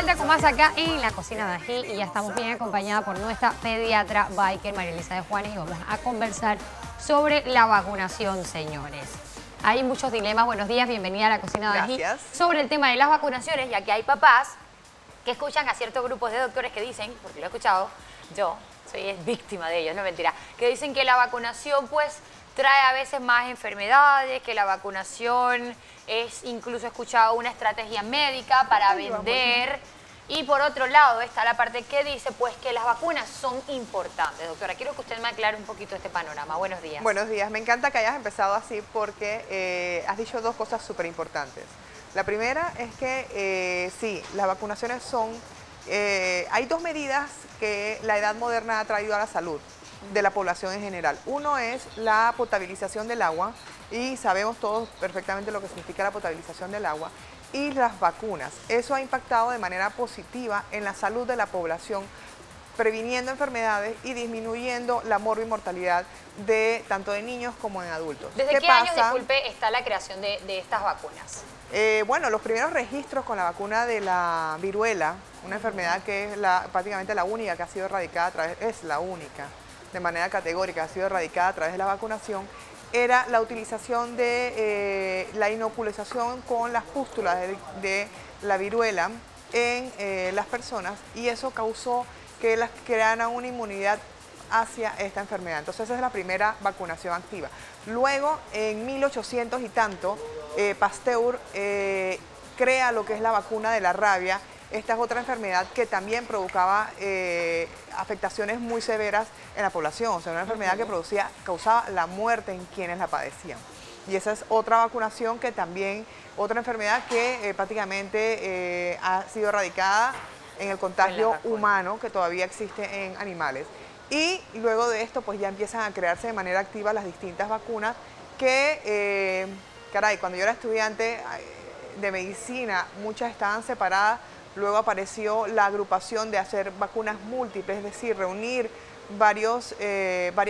vuelta con más acá en la cocina de Ají y ya estamos bien acompañada por nuestra pediatra biker María Elisa de Juanes y vamos a conversar sobre la vacunación, señores. Hay muchos dilemas. Buenos días, bienvenida a la cocina de Ají. Sobre el tema de las vacunaciones, ya que hay papás que escuchan a ciertos grupos de doctores que dicen, porque lo he escuchado, yo soy víctima de ellos, no mentira, que dicen que la vacunación pues trae a veces más enfermedades, que la vacunación es, incluso he escuchado, una estrategia médica para vender. Y por otro lado está la parte que dice pues que las vacunas son importantes. Doctora, quiero que usted me aclare un poquito este panorama. Buenos días. Buenos días. Me encanta que hayas empezado así porque has dicho dos cosas súper importantes. La primera es que sí, las vacunaciones son... hay dos medidas que la edad moderna ha traído a la salud de la población en general. Uno es la potabilización del agua, y sabemos todos perfectamente lo que significa la potabilización del agua, y las vacunas. Eso ha impactado de manera positiva en la salud de la población, previniendo enfermedades y disminuyendo la morbimortalidad de tanto de niños como en adultos. ¿Desde qué años, disculpe, está la creación de estas vacunas? Bueno, los primeros registros con la vacuna de la viruela, una enfermedad que es prácticamente la única que ha sido erradicada a través, es la única, de manera categórica, ha sido erradicada a través de la vacunación, era la utilización de la inoculización con las pústulas de la viruela en las personas, y eso causó que las crearan una inmunidad hacia esta enfermedad. Entonces esa es la primera vacunación activa. Luego, en 1800 y tanto, Pasteur crea lo que es la vacuna de la rabia. Esta es otra enfermedad que también provocaba afectaciones muy severas en la población, o sea, una enfermedad que causaba la muerte en quienes la padecían. Y esa es otra vacunación que también, otra enfermedad que prácticamente ha sido erradicada en el contagio humano, que todavía existe en animales. Y luego de esto, pues ya empiezan a crearse de manera activa las distintas vacunas que, caray, cuando yo era estudiante de medicina, muchas estaban separadas. Luego apareció la agrupación de hacer vacunas múltiples, es decir, reunir varias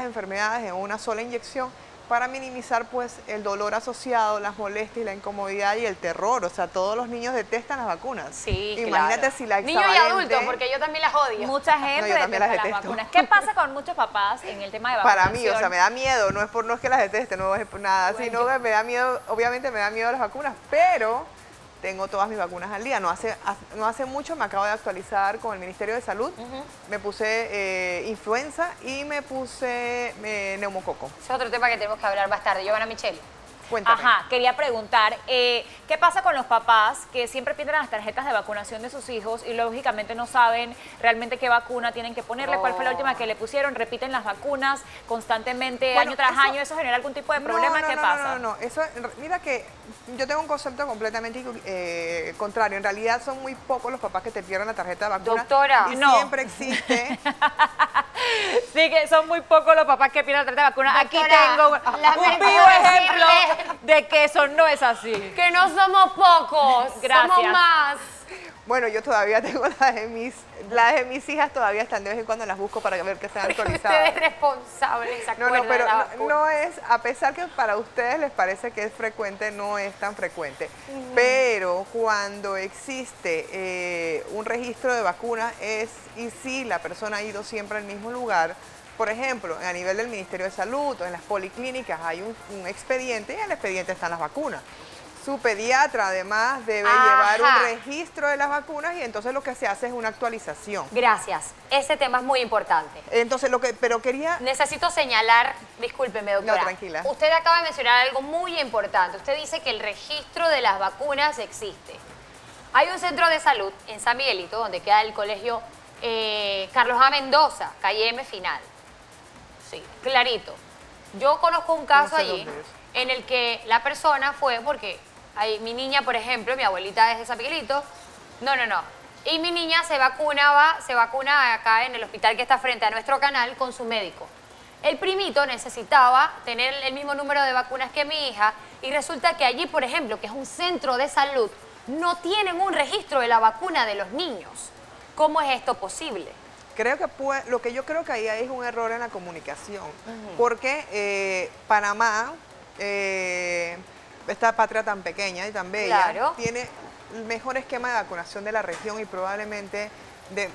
enfermedades en una sola inyección para minimizar pues el dolor asociado, las molestias y la incomodidad y el terror. O sea, todos los niños detestan las vacunas. Sí, imagínate claro. Si la niños y adultos, porque yo también las odio. Mucha gente detesta las vacunas. ¿Qué pasa con muchos papás en el tema de vacunación? Para mí, o sea, me da miedo, no es que las deteste, no es por nada, bueno, sino que me da miedo, obviamente me da miedo las vacunas, pero tengo todas mis vacunas al día. No hace mucho me acabo de actualizar con el Ministerio de Salud. Me puse influenza y me puse neumococo. Ese es otro tema que tenemos que hablar más tarde. Giovanna Micheli. Cuéntame. Ajá, quería preguntar, ¿qué pasa con los papás que siempre piden las tarjetas de vacunación de sus hijos y lógicamente no saben realmente qué vacuna tienen que ponerle? ¿Cuál fue la última que le pusieron? ¿Repiten las vacunas constantemente, año tras año? ¿Eso genera algún tipo de problema? ¿Qué pasa? No. Eso, mira que yo tengo un concepto completamente contrario. En realidad son muy pocos los papás que te pierden la tarjeta de vacuna. Doctora, y siempre existe. Sí, que son muy pocos los papás que pierden la tarjeta de vacuna. Doctora, aquí tengo un vivo ejemplo de que eso no es así. Que no somos pocos, gracias. Somos más. Bueno, yo todavía tengo las de mis hijas, todavía están, de vez en cuando las busco para ver que sean actualizadas. Usted es responsable, ¿se acuerda? Pero no es, a pesar que para ustedes les parece que es frecuente, no es tan frecuente. Pero cuando existe un registro de vacunas y si la persona ha ido siempre al mismo lugar, por ejemplo, a nivel del Ministerio de Salud o en las policlínicas hay un expediente, y en el expediente están las vacunas. Su pediatra además debe llevar un registro de las vacunas, y entonces lo que se hace es una actualización. Gracias. Ese tema es muy importante. Entonces, necesito señalar, discúlpeme, doctora. No, tranquila. Usted acaba de mencionar algo muy importante. Usted dice que el registro de las vacunas existe. Hay un centro de salud en San Miguelito, donde queda el colegio Carlos A. Mendoza, calle M Final. Sí, clarito. Yo conozco un caso allí en el que la persona fue porque mi niña, por ejemplo, mi abuelita es de San Miguelito. No. Y mi niña se vacuna acá en el hospital que está frente a nuestro canal con su médico. El primito necesitaba tener el mismo número de vacunas que mi hija, y resulta que allí, por ejemplo, que es un centro de salud, no tienen un registro de la vacuna de los niños. ¿Cómo es esto posible? Creo que lo que yo creo que ahí es un error en la comunicación, porque Panamá, esta patria tan pequeña y tan bella, tiene el mejor esquema de vacunación de la región y probablemente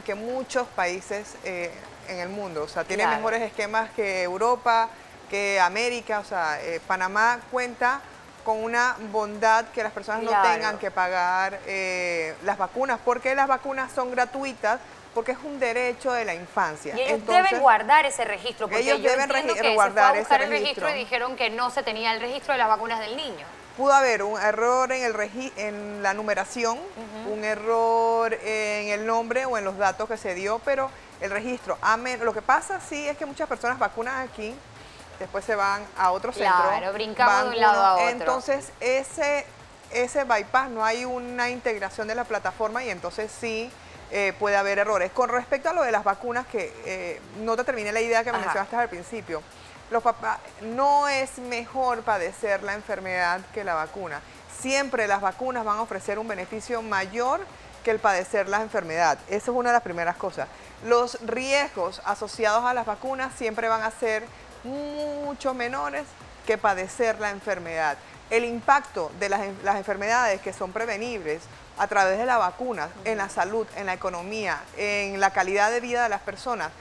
que muchos países en el mundo. O sea, tiene mejores esquemas que Europa, que América. O sea, Panamá cuenta con una bondad que las personas no tengan que pagar las vacunas, porque las vacunas son gratuitas, porque es un derecho de la infancia. Y ellos deben guardar ese registro, porque ellos deben guardar ese registro y dijeron que no se tenía el registro de las vacunas del niño. Pudo haber un error en la numeración, un error en el nombre o en los datos que se dio, pero el registro. Lo que pasa sí es que muchas personas vacunan aquí, después se van a otro centro. Claro, brincamos de un lado a otro. Entonces, ese bypass, no hay una integración de la plataforma y entonces sí puede haber errores. Con respecto a lo de las vacunas, que no te terminé la idea que me mencionaste al principio, los papás, no es mejor padecer la enfermedad que la vacuna. Siempre las vacunas van a ofrecer un beneficio mayor que el padecer la enfermedad. Esa es una de las primeras cosas. Los riesgos asociados a las vacunas siempre van a ser mucho menores que padecer la enfermedad. El impacto de las enfermedades que son prevenibles a través de la vacuna en la salud, en la economía, en la calidad de vida de las personas,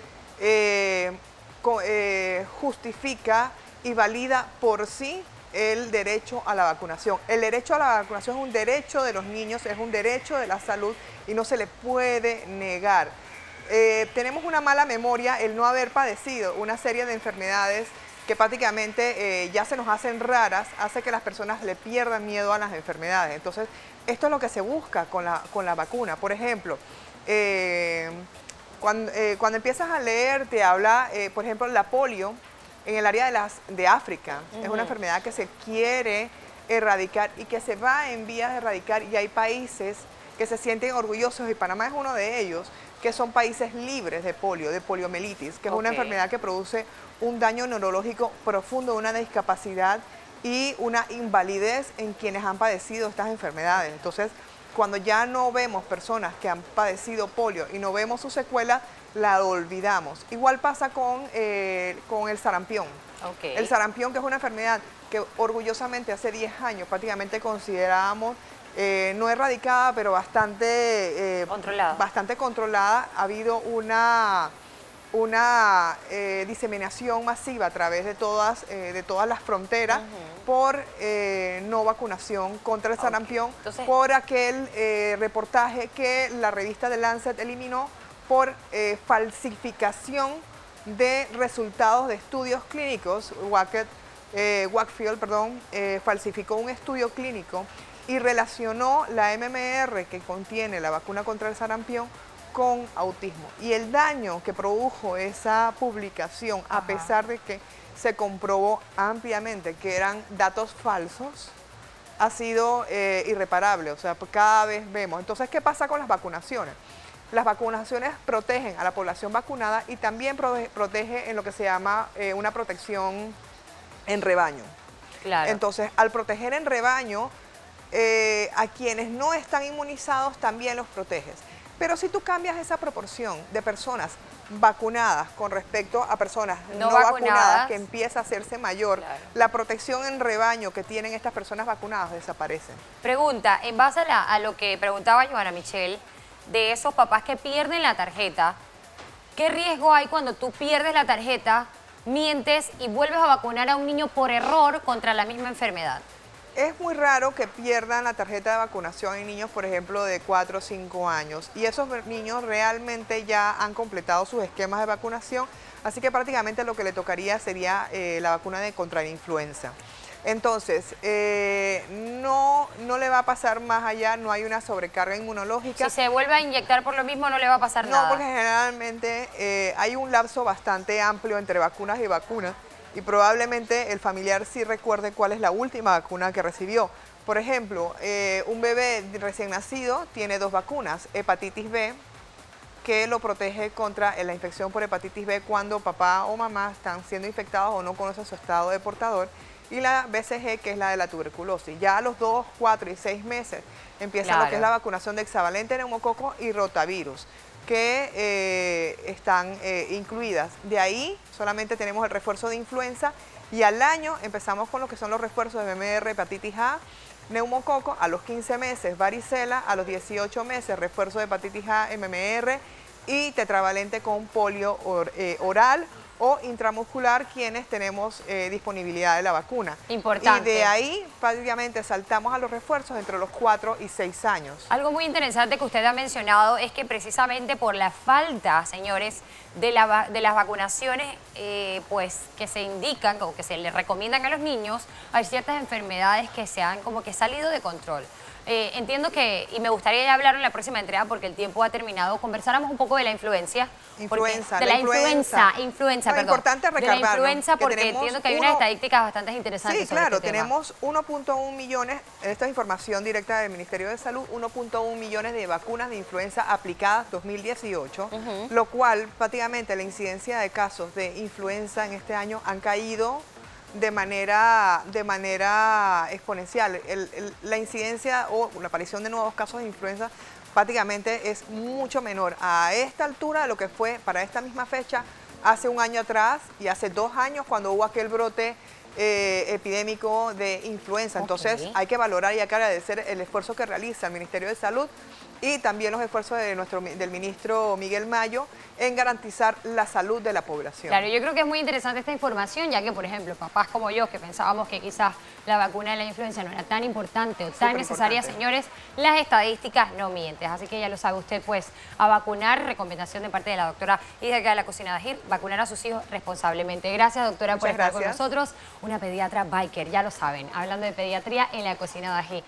justifica y valida por sí el derecho a la vacunación. El derecho a la vacunación es un derecho de los niños, es un derecho de la salud y no se le puede negar. Tenemos una mala memoria el no haber padecido una serie de enfermedades que prácticamente ya se nos hacen raras, hace que las personas le pierdan miedo a las enfermedades. Entonces, esto es lo que se busca con la vacuna. Por ejemplo, cuando empiezas a leer, te habla, por ejemplo, la polio en el área de África. Es una enfermedad que se quiere erradicar y que se va en vías de erradicar, y hay países que se sienten orgullosos, y Panamá es uno de ellos, que son países libres de polio, de poliomielitis, que es una enfermedad que produce un daño neurológico profundo, una discapacidad y una invalidez en quienes han padecido estas enfermedades. Entonces, cuando ya no vemos personas que han padecido polio y no vemos su secuela, la olvidamos. Igual pasa con el sarampión. El sarampión, que es una enfermedad que orgullosamente hace 10 años prácticamente considerábamos no erradicada, pero bastante controlada. Ha habido una diseminación masiva a través de todas las fronteras por no vacunación contra el sarampión. Entonces, por aquel reportaje que la revista The Lancet eliminó por falsificación de resultados de estudios clínicos. Wakefield, falsificó un estudio clínico y relacionó la MMR que contiene la vacuna contra el sarampión con autismo. Y el daño que produjo esa publicación, a pesar de que se comprobó ampliamente que eran datos falsos, ha sido irreparable. O sea, cada vez vemos. Entonces, ¿qué pasa con las vacunaciones? Las vacunaciones protegen a la población vacunada y también protege en lo que se llama una protección en rebaño. Claro. Entonces, al proteger en rebaño, a quienes no están inmunizados también los proteges. Pero si tú cambias esa proporción de personas vacunadas con respecto a personas no vacunadas, que empieza a hacerse mayor, la protección en rebaño que tienen estas personas vacunadas desaparece. Pregunta, en base a lo que preguntaba Joana Michelle, de esos papás que pierden la tarjeta, ¿qué riesgo hay cuando tú pierdes la tarjeta, mientes y vuelves a vacunar a un niño por error contra la misma enfermedad? Es muy raro que pierdan la tarjeta de vacunación en niños, por ejemplo, de 4 o 5 años. Y esos niños realmente ya han completado sus esquemas de vacunación, así que prácticamente lo que le tocaría sería la vacuna contra la influenza. Entonces, no le va a pasar más allá, no hay una sobrecarga inmunológica. Si se vuelve a inyectar por lo mismo, no le va a pasar nada. No, porque generalmente hay un lapso bastante amplio entre vacunas y vacunas. Y probablemente el familiar sí recuerde cuál es la última vacuna que recibió. Por ejemplo, un bebé recién nacido tiene 2 vacunas, hepatitis B, que lo protege contra la infección por hepatitis B cuando papá o mamá están siendo infectados o no conocen su estado de portador, y la BCG, que es la de la tuberculosis. Ya a los 2, 4 y 6 meses empieza lo que es la vacunación de hexavalente neumococo y rotavirus, que están incluidas. De ahí solamente tenemos el refuerzo de influenza, y al año empezamos con lo que son los refuerzos de MMR, hepatitis A, neumococo, a los 15 meses varicela, a los 18 meses refuerzo de hepatitis A, MMR y tetravalente con polio oral o intramuscular, quienes tenemos disponibilidad de la vacuna. Importante. Y de ahí prácticamente saltamos a los refuerzos entre los 4 y 6 años. Algo muy interesante que usted ha mencionado es que precisamente por la falta, señores, de las vacunaciones pues que se indican o que se le recomiendan a los niños, hay ciertas enfermedades que se han como que salido de control. Entiendo que, y me gustaría ya hablarlo en la próxima entrega porque el tiempo ha terminado, conversáramos un poco de la influencia. Influenza, de la influenza, no, perdón. importante de la influenza que porque entiendo que hay unas estadísticas bastante interesantes. Sí, claro, sobre este tenemos 1.1 millones, esta es información directa del Ministerio de Salud, 1.1 millones de vacunas de influenza aplicadas 2018, lo cual prácticamente la incidencia de casos de influenza en este año han caído de manera exponencial. La incidencia o la aparición de nuevos casos de influenza prácticamente es mucho menor a esta altura de lo que fue para esta misma fecha hace un año atrás y hace 2 años cuando hubo aquel brote epidémico de influenza. Entonces hay que valorar y hay que agradecer el esfuerzo que realiza el Ministerio de Salud y también los esfuerzos del ministro Miguel Mayo en garantizar la salud de la población. Claro, yo creo que es muy interesante esta información, ya que, por ejemplo, papás como yo, que pensábamos que quizás la vacuna de la influenza no era tan importante o tan necesaria, señores, las estadísticas no mienten. Así que ya lo sabe usted, pues, a vacunar, recomendación de parte de la doctora y de acá de la Cocina de Ají, vacunar a sus hijos responsablemente. Gracias, doctora, por estar con nosotros. Una pediatra biker, ya lo saben, hablando de pediatría en la Cocina de Ají.